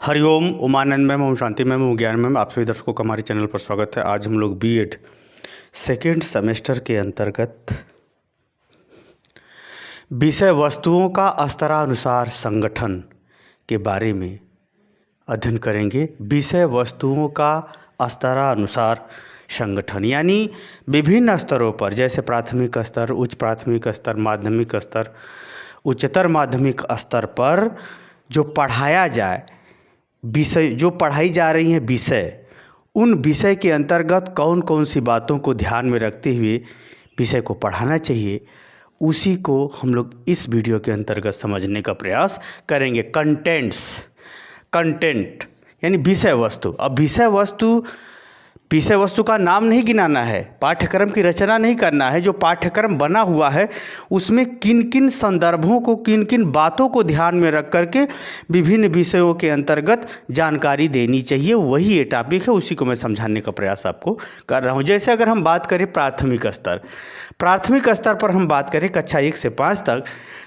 Hariom Umanand ma'am, Om Shanti ma'am, ओम ज्ञान ma'am, आप सभी दर्शकों का हमारे चैनल पर स्वागत है। आज हम लोग बीएड सेकेंड सेमेस्टर के अंतर्गत विषय वस्तुओं का स्तरानुसार संगठन के बारे में अध्ययन करेंगे। विषय वस्तुओं का स्तरानुसार संगठन यानी विभिन्न स्तरों पर, जैसे प्राथमिक स्तर, उच्च प्राथमिक स्तर, माध्यमिक स्तर, उच्चतर माध्यमिक स्तर पर जो पढ़ाया जाए, विषय जो पढ़ाई जा रही हैं विषय, उन विषय के अंतर्गत कौन कौन सी बातों को ध्यान में रखते हुए विषय को पढ़ाना चाहिए, उसी को हम लोग इस वीडियो के अंतर्गत समझने का प्रयास करेंगे। कंटेंट यानी विषय वस्तु। अब विषय वस्तु का नाम नहीं गिनाना है, पाठ्यक्रम की रचना नहीं करना है। जो पाठ्यक्रम बना हुआ है उसमें किन किन संदर्भों को, किन किन बातों को ध्यान में रख करके विभिन्न विषयों के अंतर्गत जानकारी देनी चाहिए, वही ये टॉपिक है, उसी को मैं समझाने का प्रयास आपको कर रहा हूँ। जैसे अगर हम बात करें प्राथमिक स्तर पर हम बात करें कक्षा 1 से 5 तक,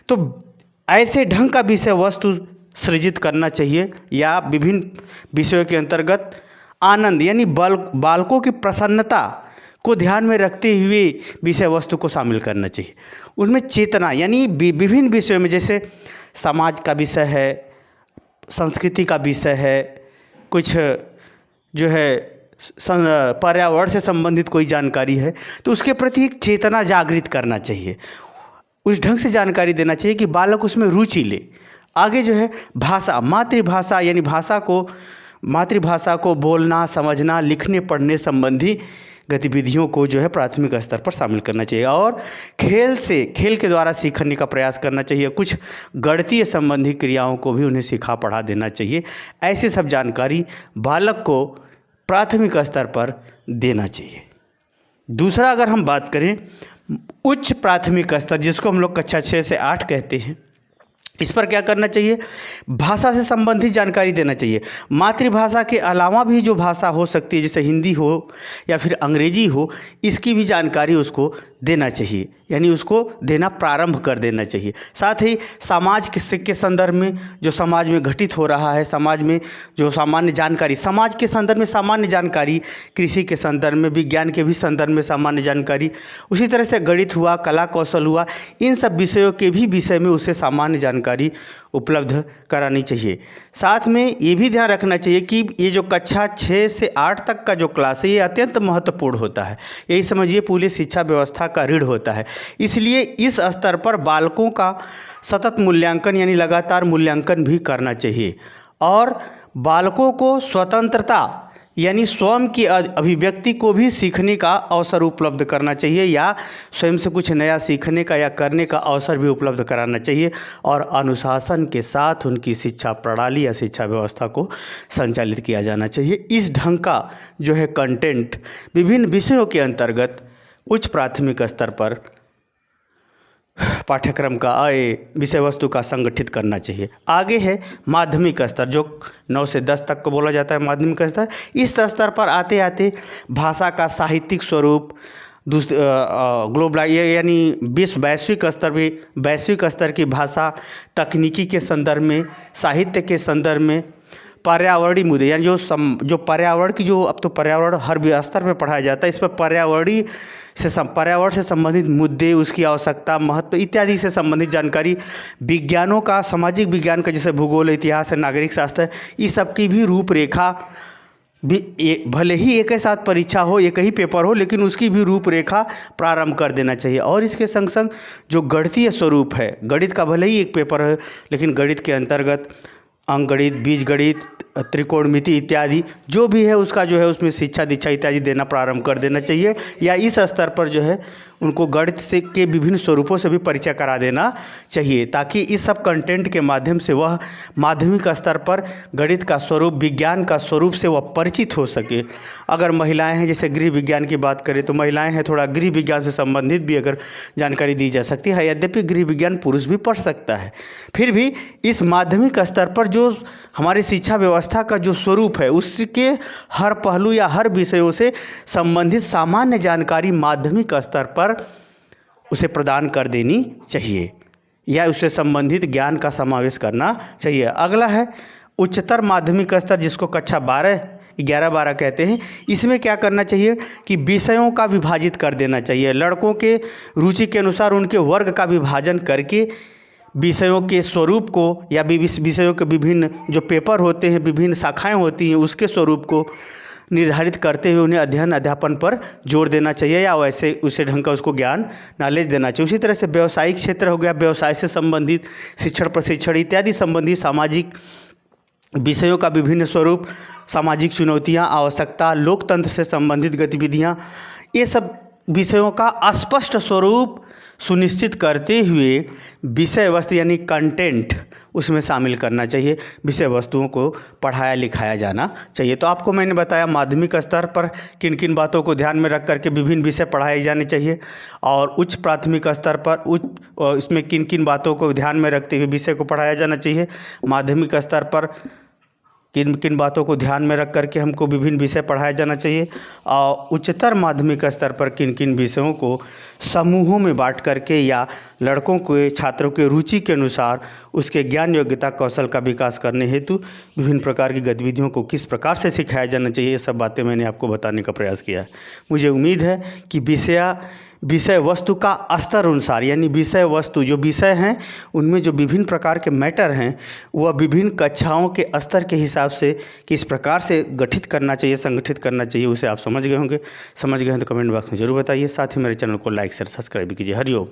तो ऐसे ढंग का विषय वस्तु सृजित करना चाहिए या विभिन्न विषयों के अंतर्गत आनंद यानी बालकों की प्रसन्नता को ध्यान में रखते हुए विषय वस्तु को शामिल करना चाहिए। उनमें चेतना यानी विभिन्न विषयों में, जैसे समाज का विषय है, संस्कृति का विषय है, कुछ जो है पर्यावरण से संबंधित कोई जानकारी है, तो उसके प्रति एक चेतना जागृत करना चाहिए। उस ढंग से जानकारी देना चाहिए कि बालक उसमें रुचि ले। आगे जो है भाषा, मातृभाषा यानी मातृभाषा को बोलना, समझना, लिखने पढ़ने संबंधी गतिविधियों को जो है प्राथमिक स्तर पर शामिल करना चाहिए। और खेल के द्वारा सीखने का प्रयास करना चाहिए। कुछ गणितीय संबंधी क्रियाओं को भी उन्हें सिखा पढ़ा देना चाहिए। ऐसे सब जानकारी बालक को प्राथमिक स्तर पर देना चाहिए। दूसरा, अगर हम बात करें उच्च प्राथमिक स्तर, जिसको हम लोग कक्षा 6 से 8 कहते हैं, इस पर क्या करना चाहिए? भाषा से संबंधित जानकारी देना चाहिए। मातृभाषा के अलावा भी जो भाषा हो सकती है, जैसे हिंदी हो या फिर अंग्रेजी हो, इसकी भी जानकारी उसको देना चाहिए, यानी उसको देना प्रारंभ कर देना चाहिए। साथ ही समाज के संदर्भ में, जो समाज में घटित हो रहा है, समाज में जो सामान्य जानकारी, समाज के संदर्भ में सामान्य जानकारी, कृषि के संदर्भ में, विज्ञान के भी संदर्भ में सामान्य जानकारी, उसी तरह से गणित हुआ, कला कौशल हुआ, इन सब विषयों के भी विषय में उसे सामान्य जानकारी उपलब्ध करानी चाहिए। साथ में ये भी ध्यान रखना चाहिए कि ये जो कक्षा 6 से 8 तक का जो क्लास है, ये अत्यंत महत्वपूर्ण होता है। यही समझिए पूरी शिक्षा व्यवस्था का रीढ़ होता है। इसलिए इस स्तर पर बालकों का सतत मूल्यांकन यानी लगातार मूल्यांकन भी करना चाहिए। और बालकों को स्वतंत्रता यानी स्वयं की अभिव्यक्ति को भी सीखने का अवसर उपलब्ध करना चाहिए, या स्वयं से कुछ नया सीखने का या करने का अवसर भी उपलब्ध कराना चाहिए। और अनुशासन के साथ उनकी शिक्षा प्रणाली या शिक्षा व्यवस्था को संचालित किया जाना चाहिए। इस ढंग का जो है कंटेंट विभिन्न विषयों के अंतर्गत उच्च प्राथमिक स्तर पर पाठ्यक्रम का विषय वस्तु का संगठित करना चाहिए। आगे है माध्यमिक स्तर, जो 9 से 10 तक को बोला जाता है माध्यमिक स्तर। इस स्तर पर आते आते भाषा का साहित्यिक स्वरूप, ग्लोबलाइज यानी वैश्विक स्तर की भाषा, तकनीकी के संदर्भ में, साहित्य के संदर्भ में, पर्यावरणीय मुद्दे यानी जो पर्यावरण की, जो अब तो पर्यावरण हर स्तर पर पढ़ाया जाता है, इस पर पर्यावरण से संबंधित मुद्दे, उसकी आवश्यकता, महत्व इत्यादि से संबंधित जानकारी, विज्ञानों का, सामाजिक विज्ञान का, जैसे भूगोल, इतिहास है, नागरिक शास्त्र है, इस सब की भी रूपरेखा भले ही एक ही साथ परीक्षा हो, एक ही पेपर हो, लेकिन उसकी भी रूपरेखा प्रारंभ कर देना चाहिए। और इसके संग संग जो गणितीय स्वरूप है, गणित का भले ही एक पेपर है, लेकिन गणित के अंतर्गत अंकगणित, बीजगणित, त्रिकोणमिति इत्यादि जो भी है, उसका जो है उसमें शिक्षा दीक्षा इत्यादि देना प्रारंभ कर देना चाहिए। या इस स्तर पर जो है उनको गणित के विभिन्न स्वरूपों से भी परिचय करा देना चाहिए, ताकि इस सब कंटेंट के माध्यम से वह माध्यमिक स्तर पर गणित का स्वरूप, विज्ञान का स्वरूप से वह परिचित हो सके। अगर महिलाएं हैं, जैसे गृह विज्ञान की बात करें तो महिलाएं हैं, थोड़ा गृह विज्ञान से संबंधित भी अगर जानकारी दी जा सकती है। यद्यपि गृह विज्ञान पुरुष भी पढ़ सकता है, फिर भी इस माध्यमिक स्तर पर जो हमारी शिक्षा व्यवस्था का जो स्वरूप है, उसके हर पहलू या हर विषयों से संबंधित सामान्य जानकारी माध्यमिक स्तर पर उसे प्रदान कर देनी चाहिए, या उससे संबंधित ज्ञान का समावेश करना चाहिए। अगला है उच्चतर माध्यमिक स्तर जिसको कक्षा 11-12 कहते हैं, इसमें क्या करना चाहिए कि विषयों का विभाजित कर देना चाहिए। लड़कों के रुचि के अनुसार उनके वर्ग का विभाजन करके विषयों के स्वरूप को या विषयों के विभिन्न जो पेपर होते हैं, विभिन्न शाखाएं होती हैं, उसके स्वरूप को निर्धारित करते हुए उन्हें अध्ययन अध्यापन पर जोर देना चाहिए या वैसे उसे ढंग का उसको ज्ञान नॉलेज देना चाहिए। उसी तरह से व्यवसायिक क्षेत्र हो गया, व्यवसाय से संबंधित शिक्षण प्रशिक्षण इत्यादि संबंधित सामाजिक विषयों का विभिन्न स्वरूप, सामाजिक चुनौतियां, आवश्यकता, लोकतंत्र से संबंधित गतिविधियां, ये सब विषयों का स्पष्ट स्वरूप सुनिश्चित करते हुए विषय वस्तु यानी कंटेंट उसमें शामिल करना चाहिए। विषय वस्तुओं को पढ़ाया लिखाया जाना चाहिए। तो आपको मैंने बताया माध्यमिक स्तर पर किन किन बातों को ध्यान में रख करके विभिन्न विषय पढ़ाए जाने चाहिए, और उच्च प्राथमिक स्तर पर इसमें किन किन बातों को ध्यान में रखते हुए विषय को पढ़ाया जाना चाहिए। माध्यमिक स्तर पर किन किन बातों को ध्यान में रख करके हमको विभिन्न विषय पढ़ाया जाना चाहिए, और उच्चतर माध्यमिक स्तर पर किन किन विषयों को समूहों में बांट करके या लड़कों के छात्रों के रुचि के अनुसार उसके ज्ञान योग्यता कौशल का विकास करने हेतु विभिन्न प्रकार की गतिविधियों को किस प्रकार से सिखाया जाना चाहिए, ये सब बातें मैंने आपको बताने का प्रयास किया है। मुझे उम्मीद है कि विषय वस्तु का स्तर अनुसार यानी विषय वस्तु जो विषय हैं उनमें जो विभिन्न प्रकार के मैटर हैं वह विभिन्न कक्षाओं के स्तर के हिसाब से किस प्रकार से गठित करना चाहिए, संगठित करना चाहिए, उसे आप समझ गए होंगे। समझ गए हैं तो कमेंट बॉक्स में जरूर बताइए। साथ ही मेरे चैनल को लाइक शेयर सब्सक्राइब कीजिए। हरिओम।